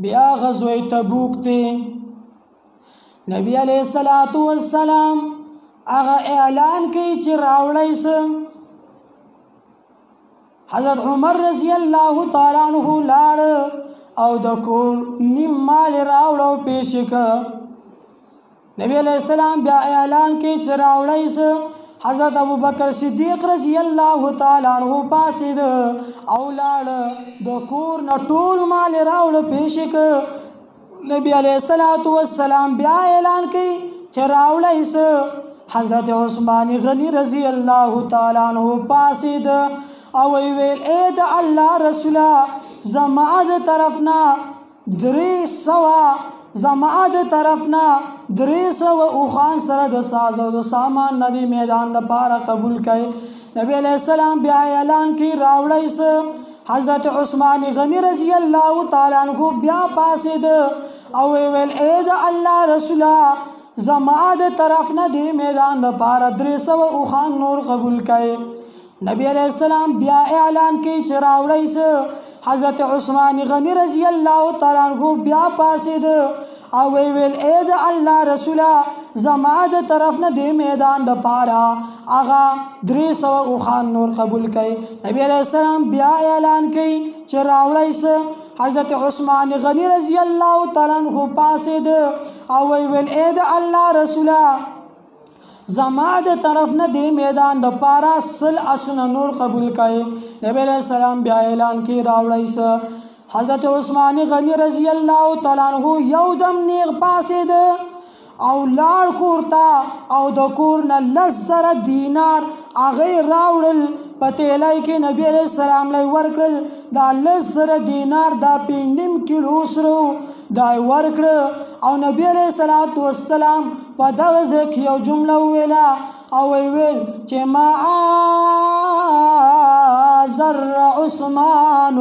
بیا غزوه تبوک دی. نبی علیہ الصلوۃ والسلام هغه اعلان کوي چې راوړی څه. حضرت عمر رضی الله تعالی عنہ لاړ او د کور نیم مال راوړو پیش کړ. نبی علیہ السلام بیا اعلان کوي چې راوړی څه. حضرت ابو بکر صدیق رضی الله تعالی عنہ پاسید او لاړ د کور نه ټول مال راوړ پیش کړ. نبی علیہ الصلوۃ والسلام بیا اعلان کوي چې راوړی څه. حضرت عثمان غنی رضی الله تعالی عنہ پاسید او ویل اے د الله رسوله زما د طرفنا 300 اوخان سره د ساز او د سامان ندی میدان د پاره قبول کړي. نبی علیہ السلام بیا اعلان کی راوړی څه. حضرت عثمان غنی رضی الله تعالی عنہ بیا پاسید او ویل اے د الله رسوله زما د طرفنا دی میدان د پاره 300 اوخان نور قبول کړي. نبی علیہ السلام بیا اعلان کی چې راوړی څه. حضرت عثمان غنی رضی الله تعالی عنہ بیا پاسید او ویل اے د الله رسوله زما د طرف نه دی میدان د پاره اغا 300 اوخان نور قبول کړي. نبی علیہ السلام بیا اعلان کوي چې راوړی څه. حضرت عثمان غنی رضی الله تعالی عنہ پاسید او ویل اے د الله رسوله زما د طرف نه دی میدان د پاره 100 اسونه نور قبول کړي. نبی علیہ السلام بیا اعلان کوي راوړی څه. حضرت عثمان غنی رضی الله تعالی عنہ یو دم نیغ پاسید او لاړ کورتا او د کور نه 10,000 دینار هغه راوړل پتیلای کې نبی علیہ السلام لای ورکړل. دا 10,000 دینار دا 5 کیلو سرو دا ورکړ او نبی علیہ الصلوۃ والسلام په دغه ځکه یو جمله ویلا او ویل چې ما زر عثمان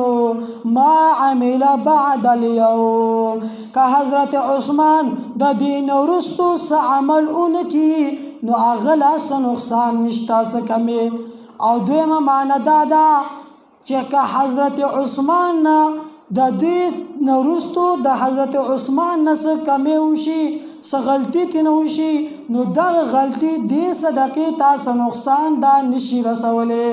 ما عمل بعد اليوم. که حضرت عثمان د دین ورستو څه عمل اونکي نو هغه لا څه نقصان نشته څه کمی. او دویمه معنی دا ده چې که حضرت عثمان نه د دې نورستو د حضرت عثمان نه څه کمی وشي څه غلطي ترې نه وشي نو دغه غلطي دې صدقې ته څه نقصان دا نشي رسولی.